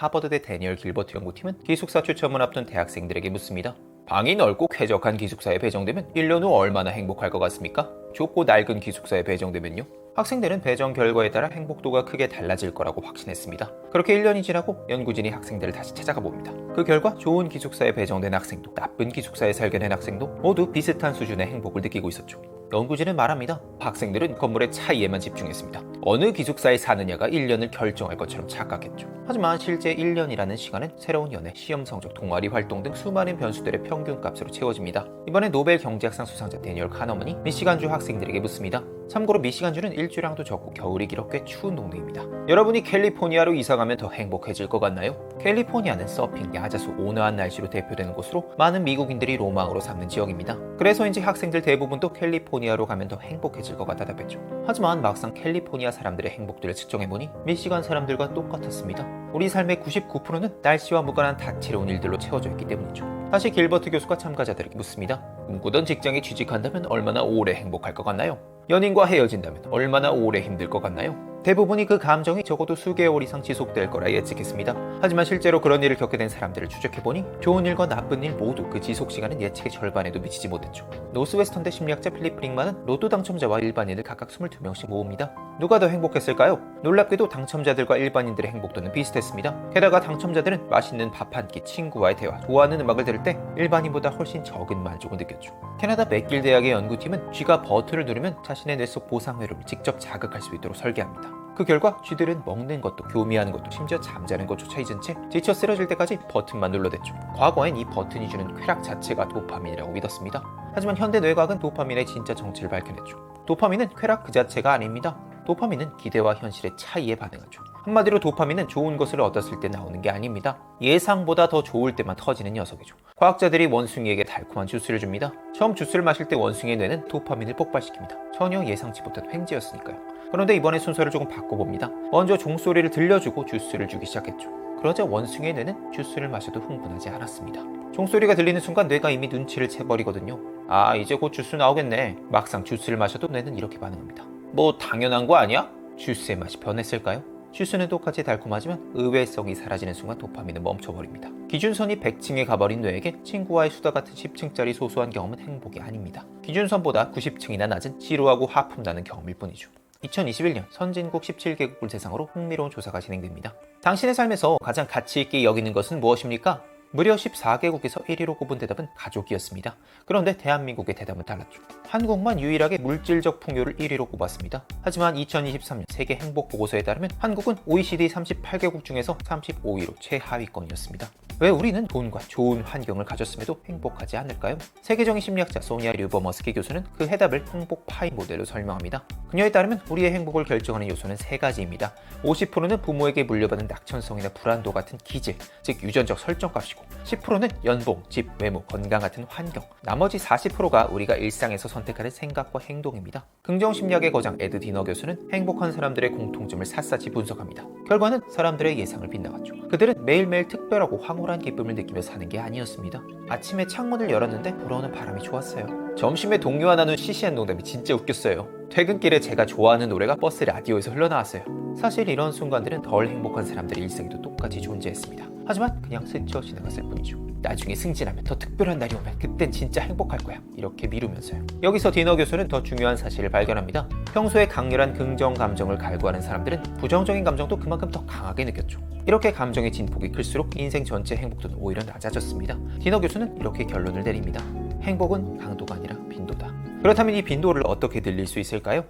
하버드대 데니얼 길버트 연구팀은 기숙사 추첨을 앞둔 대학생들에게 묻습니다. 방이 넓고 쾌적한 기숙사에 배정되면 1년 후 얼마나 행복할 것 같습니까? 좁고 낡은 기숙사에 배정되면요? 학생들은 배정 결과에 따라 행복도가 크게 달라질 거라고 확신했습니다. 그렇게 1년이 지나고 연구진이 학생들을 다시 찾아가 봅니다. 그 결과 좋은 기숙사에 배정된 학생도 나쁜 기숙사에 살게 된 학생도 모두 비슷한 수준의 행복을 느끼고 있었죠. 연구진은 말합니다. 학생들은 건물의 차이에만 집중했습니다. 어느 기숙사에 사느냐가 1년을 결정할 것처럼 착각했죠. 하지만 실제 1년이라는 시간은 새로운 연애, 시험 성적, 동아리 활동 등 수많은 변수들의 평균값으로 채워집니다. 이번에 노벨 경제학상 수상자 데니얼 카너먼이 미시간주 학생들에게 묻습니다. 참고로 미시간주는 일주량도 적고 겨울이 길어 꽤 추운 동네입니다. 여러분이 캘리포니아로 이사가면 더 행복해질 것 같나요? 캘리포니아는 서핑, 야자수, 온화한 날씨로 대표되는 곳으로 많은 미국인들이 로망으로 삼는 지역입니다. 그래서인지 학생들 대부분도 캘리포니아로 가면 더 행복해질 것 같아 답했죠. 하지만 막상 캘리포니아 사람들의 행복도를 측정해보니 미시간 사람들과 똑같았습니다. 우리 삶의 99%는 날씨와 무관한 다채로운 일들로 채워져 있기 때문이죠. 다시 길버트 교수가 참가자들에게 묻습니다. 꿈꾸던 직장에 취직한다면 얼마나 오래 행복할 것 같나요? 연인과 헤어진다면 얼마나 오래 힘들 것 같나요? 대부분이 그 감정이 적어도 수개월 이상 지속될 거라 예측했습니다. 하지만 실제로 그런 일을 겪게 된 사람들을 추적해보니 좋은 일과 나쁜 일 모두 그 지속시간은 예측의 절반에도 미치지 못했죠. 노스웨스턴대 심리학자 필립 브링만은 로또 당첨자와 일반인을 각각 22명씩 모읍니다. 누가 더 행복했을까요? 놀랍게도 당첨자들과 일반인들의 행복도는 비슷했습니다. 게다가 당첨자들은 맛있는 밥 한 끼, 친구와의 대화, 좋아하는 음악을 들을 때 일반인보다 훨씬 적은 만족을 느꼈죠. 캐나다 맥길 대학의 연구팀은 쥐가 버튼을 누르면 자신의 뇌 속 보상 회로를 직접 자극할 수 있도록 설계합니다. 그 결과 쥐들은 먹는 것도 교미하는 것도 심지어 잠자는 것조차 잊은 채 지쳐 쓰러질 때까지 버튼만 눌러댔죠. 과거엔 이 버튼이 주는 쾌락 자체가 도파민이라고 믿었습니다. 하지만 현대 뇌과학은 도파민의 진짜 정체를 밝혀냈죠. 도파민은 쾌락 그 자체가 아닙니다. 도파민은 기대와 현실의 차이에 반응하죠. 한마디로 도파민은 좋은 것을 얻었을 때 나오는 게 아닙니다. 예상보다 더 좋을 때만 터지는 녀석이죠. 과학자들이 원숭이에게 달콤한 주스를 줍니다. 처음 주스를 마실 때 원숭이의 뇌는 도파민을 폭발시킵니다. 전혀 예상치 못한 횡재였으니까요. 그런데 이번에 순서를 조금 바꿔봅니다. 먼저 종소리를 들려주고 주스를 주기 시작했죠. 그러자 원숭이의 뇌는 주스를 마셔도 흥분하지 않았습니다. 종소리가 들리는 순간 뇌가 이미 눈치를 채버리거든요. 아, 이제 곧 주스 나오겠네. 막상 주스를 마셔도 뇌는 이렇게 반응합니다. 뭐 당연한 거 아니야? 주스의 맛이 변했을까요? 주스는 똑같이 달콤하지만 의외성이 사라지는 순간 도파민은 멈춰버립니다. 기준선이 100층에 가버린 뇌에게 친구와의 수다 같은 10층짜리 소소한 경험은 행복이 아닙니다. 기준선보다 90층이나 낮은 지루하고 하품나는 경험일 뿐이죠. 2021년 선진국 17개국을 대상으로 흥미로운 조사가 진행됩니다. 당신의 삶에서 가장 가치 있게 여기는 것은 무엇입니까? 무려 14개국에서 1위로 꼽은 대답은 가족이었습니다. 그런데 대한민국의 대답은 달랐죠. 한국만 유일하게 물질적 풍요를 1위로 꼽았습니다. 하지만 2023년 세계 행복 보고서에 따르면 한국은 OECD 38개국 중에서 35위로 최하위권이었습니다. 왜 우리는 돈과 좋은 환경을 가졌음에도 행복하지 않을까요? 세계적인 심리학자 소니아 류버머스키 교수는 그 해답을 행복 파이 모델로 설명합니다. 그녀에 따르면 우리의 행복을 결정하는 요소는 3가지입니다. 50%는 부모에게 물려받은 낙천성이나 불안도 같은 기질, 즉 유전적 설정값이고 10%는 연봉, 집, 외모, 건강 같은 환경, 나머지 40%가 우리가 일상에서 선택하는 생각과 행동입니다. 긍정심리학의 거장 에드 디너 교수는 행복한 사람들의 공통점을 샅샅이 분석합니다. 결과는 사람들의 예상을 빗나갔죠. 그들은 매일매일 특별하고 황홀한 기쁨을 느끼며 사는 게 아니었습니다. 아침에 창문을 열었는데 불어오는 바람이 좋았어요. 점심에 동료와 나눈 시시한 농담이 진짜 웃겼어요. 퇴근길에 제가 좋아하는 노래가 버스 라디오에서 흘러나왔어요. 사실 이런 순간들은 덜 행복한 사람들의 일상에도 똑같이 존재했습니다. 하지만 그냥 스쳐 지나갔을 뿐이죠. 나중에 승진하면 더 특별한 날이 오면 그땐 진짜 행복할 거야. 이렇게 미루면서요. 여기서 디너 교수는 더 중요한 사실을 발견합니다. 평소에 강렬한 긍정 감정을 갈구하는 사람들은 부정적인 감정도 그만큼 더 강하게 느꼈죠. 이렇게 감정의 진폭이 클수록 인생 전체 행복도는 오히려 낮아졌습니다. 디너 교수는 이렇게 결론을 내립니다. 행복은 강도가 아니라 빈도다. 그렇다면 이 빈도를 어떻게 늘릴 수 있을까요?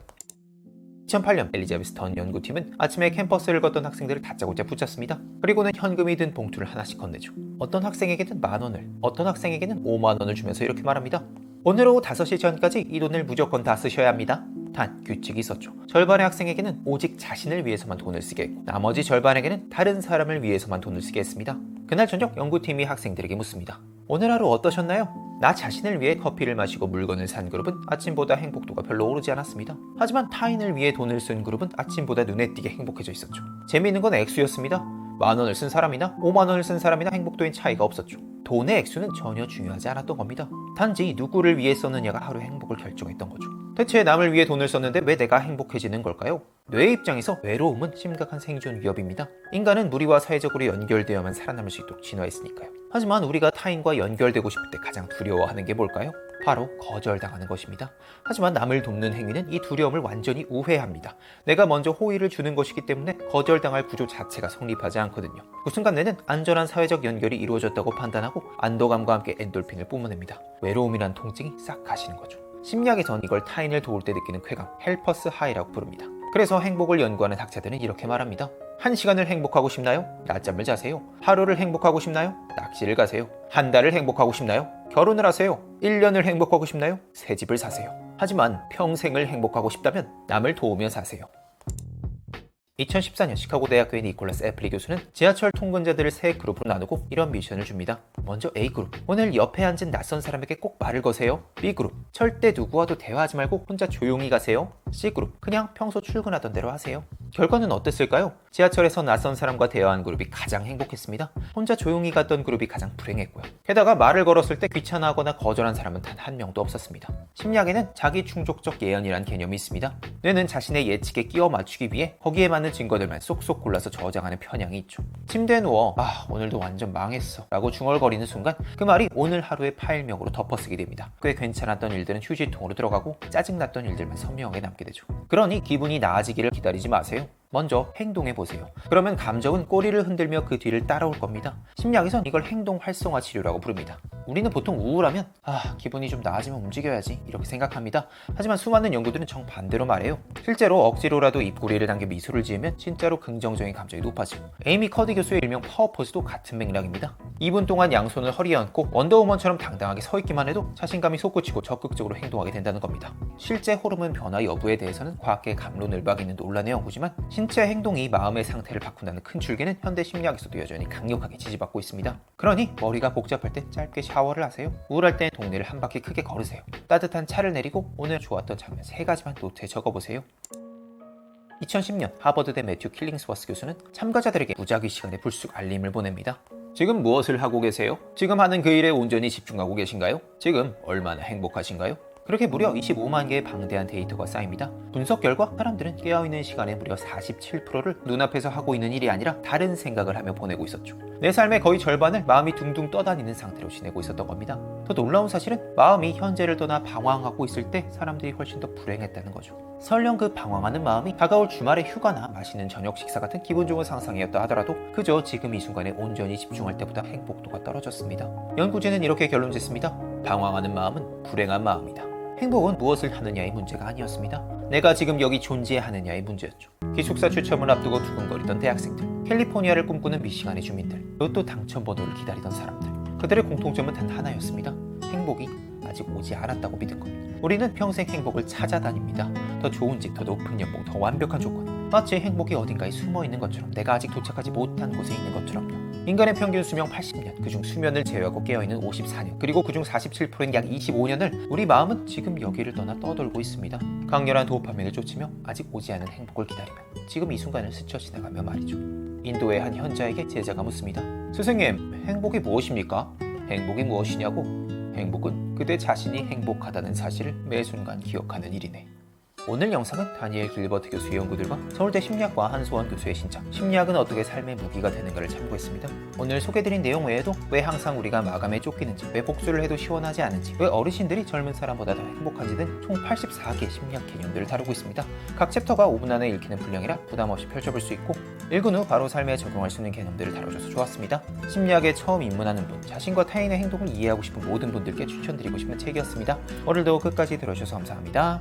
2008년 엘리자베스 던 연구팀은 아침에 캠퍼스를 걷던 학생들을 다짜고짜 붙잡습니다. 그리고는 현금이 든 봉투를 하나씩 건네죠. 어떤 학생에게는 10,000원을, 어떤 학생에게는 50,000원을 주면서 이렇게 말합니다. 오늘 오후 5시 전까지 이 돈을 무조건 다 쓰셔야 합니다. 단 규칙이 있었죠. 절반의 학생에게는 오직 자신을 위해서만 돈을 쓰게 했고 나머지 절반에게는 다른 사람을 위해서만 돈을 쓰게 했습니다. 그날 저녁 연구팀이 학생들에게 묻습니다. 오늘 하루 어떠셨나요? 나 자신을 위해 커피를 마시고 물건을 산 그룹은 아침보다 행복도가 별로 오르지 않았습니다. 하지만 타인을 위해 돈을 쓴 그룹은 아침보다 눈에 띄게 행복해져 있었죠. 재미있는 건 액수였습니다. 10,000원을 쓴 사람이나 50,000원을 쓴 사람이나 행복도엔 차이가 없었죠. 돈의 액수는 전혀 중요하지 않았던 겁니다. 단지 누구를 위해 썼느냐가 하루의 행복을 결정했던 거죠. 대체 남을 위해 돈을 썼는데 왜 내가 행복해지는 걸까요? 뇌의 입장에서 외로움은 심각한 생존 위협입니다. 인간은 무리와 사회적으로 연결되어야만 살아남을 수 있도록 진화했으니까요. 하지만 우리가 타인과 연결되고 싶을 때 가장 두려워하는 게 뭘까요? 바로 거절당하는 것입니다. 하지만 남을 돕는 행위는 이 두려움을 완전히 우회합니다. 내가 먼저 호의를 주는 것이기 때문에 거절당할 구조 자체가 성립하지 않거든요. 그 순간 뇌는 안전한 사회적 연결이 이루어졌다고 판단하고 안도감과 함께 엔돌핀을 뿜어냅니다. 외로움이란 통증이 싹 가시는 거죠. 심리학에선 이걸 타인을 도울 때 느끼는 쾌감, 헬퍼스 하이라고 부릅니다. 그래서 행복을 연구하는 학자들은 이렇게 말합니다. 1시간을 행복하고 싶나요? 낮잠을 자세요. 하루를 행복하고 싶나요? 낚시를 가세요. 한 달을 행복하고 싶나요? 결혼을 하세요. 1년을 행복하고 싶나요? 새 집을 사세요. 하지만 평생을 행복하고 싶다면 남을 도우며 사세요. 2014년 시카고 대학교의 니콜라스 애플리 교수는 지하철 통근자들을 세 그룹으로 나누고 이런 미션을 줍니다. 먼저 A그룹, 오늘 옆에 앉은 낯선 사람에게 꼭 말을 거세요. B그룹, 절대 누구와도 대화하지 말고 혼자 조용히 가세요. C그룹, 그냥 평소 출근하던 대로 하세요. 결과는 어땠을까요? 지하철에서 낯선 사람과 대화한 그룹이 가장 행복했습니다. 혼자 조용히 갔던 그룹이 가장 불행했고요. 게다가 말을 걸었을 때 귀찮아하거나 거절한 사람은 단 한 명도 없었습니다. 심리학에는 자기 충족적 예언이란 개념이 있습니다. 뇌는 자신의 예측에 끼워 맞추기 위해 거기에 맞는 증거들만 쏙쏙 골라서 저장하는 편향이 있죠. 침대에 누워 오늘도 완전 망했어 라고 중얼거리는 순간 그 말이 오늘 하루의 파일명으로 덮어쓰게 됩니다. 꽤 괜찮았던 일들은 휴지통으로 들어가고 짜증났던 일들만 선명하게 남게 되죠. 그러니 기분이 나아지기를 기다리지 마세요. 먼저 행동해보세요. 그러면 감정은 꼬리를 흔들며 그 뒤를 따라올 겁니다. 심리학에선 이걸 행동 활성화 치료라고 부릅니다. 우리는 보통 우울하면 기분이 좀 나아지면 움직여야지 이렇게 생각합니다. 하지만 수많은 연구들은 정반대로 말해요. 실제로 억지로라도 입꼬리를 당겨 미소를 지으면 진짜로 긍정적인 감정이 높아지고 에이미 커디 교수의 일명 파워포즈도 같은 맥락입니다. 2분 동안 양손을 허리에 얹고 원더우먼처럼 당당하게 서 있기만 해도 자신감이 솟구치고 적극적으로 행동하게 된다는 겁니다. 실제 호르몬 변화 여부에 대해서는 과학계 갑론을박이는 논란의 연구지만 신체 행동이 마음의 상태를 바꾼다는 큰 줄기는 현대 심리학에서도 여전히 강력하게 지지받고 있습니다. 그러니 머리가 복잡할 때 짧게 샤워를 하세요. 우울할 때 동네를 한 바퀴 크게 걸으세요. 따뜻한 차를 내리고 오늘 좋았던 장면 3가지만 노트에 적어보세요. 2010년 하버드대 매튜 킬링스워스 교수는 참가자들에게 무작위 시간에 불쑥 알림을 보냅니다. 지금 무엇을 하고 계세요? 지금 하는 그 일에 온전히 집중하고 계신가요? 지금 얼마나 행복하신가요? 그렇게 무려 25만 개의 방대한 데이터가 쌓입니다. 분석 결과 사람들은 깨어있는 시간의 무려 47%를 눈앞에서 하고 있는 일이 아니라 다른 생각을 하며 보내고 있었죠. 내 삶의 거의 절반을 마음이 둥둥 떠다니는 상태로 지내고 있었던 겁니다. 더 놀라운 사실은 마음이 현재를 떠나 방황하고 있을 때 사람들이 훨씬 더 불행했다는 거죠. 설령 그 방황하는 마음이 다가올 주말의 휴가나 맛있는 저녁 식사 같은 기분 좋은 상상이었다 하더라도 그저 지금 이 순간에 온전히 집중할 때보다 행복도가 떨어졌습니다. 연구진은 이렇게 결론 짓습니다. 방황하는 마음은 불행한 마음이다. 행복은 무엇을 하느냐의 문제가 아니었습니다. 내가 지금 여기 존재하느냐의 문제였죠. 기숙사 추첨을 앞두고 두근거리던 대학생들, 캘리포니아를 꿈꾸는 미시간의 주민들, 로또 당첨 번호를 기다리던 사람들, 그들의 공통점은 단 하나였습니다. 행복이 아직 오지 않았다고 믿은 것. 우리는 평생 행복을 찾아다닙니다. 더 좋은 집, 더 높은 연봉, 더 완벽한 조건. 마치 행복이 어딘가에 숨어 있는 것처럼, 내가 아직 도착하지 못한 곳에 있는 것처럼요. 인간의 평균 수명 80년, 그중 수면을 제외하고 깨어있는 54년, 그리고 그중 47%인 약 25년을 우리 마음은 지금 여기를 떠나 떠돌고 있습니다. 강렬한 도파민을 쫓으며 아직 오지 않은 행복을 기다리며 지금 이 순간을 스쳐 지나가며 말이죠. 인도의 한 현자에게 제자가 묻습니다. 스승님, 행복이 무엇입니까? 행복이 무엇이냐고? 행복은 그대 자신이 행복하다는 사실을 매 순간 기억하는 일이네. 오늘 영상은 다니엘 길버트 교수의 연구들과 서울대 심리학과 한소원 교수의 신작 심리학은 어떻게 삶의 무기가 되는가를 참고했습니다. 오늘 소개드린 내용 외에도 왜 항상 우리가 마감에 쫓기는지, 왜 복수를 해도 시원하지 않은지, 왜 어르신들이 젊은 사람보다 더 행복한지 등 총 84개의 심리학 개념들을 다루고 있습니다. 각 챕터가 5분 안에 읽히는 분량이라 부담없이 펼쳐볼 수 있고 읽은 후 바로 삶에 적용할 수 있는 개념들을 다뤄줘서 좋았습니다. 심리학에 처음 입문하는 분, 자신과 타인의 행동을 이해하고 싶은 모든 분들께 추천드리고 싶은 책이었습니다. 오늘도 끝까지 들어주셔서 감사합니다.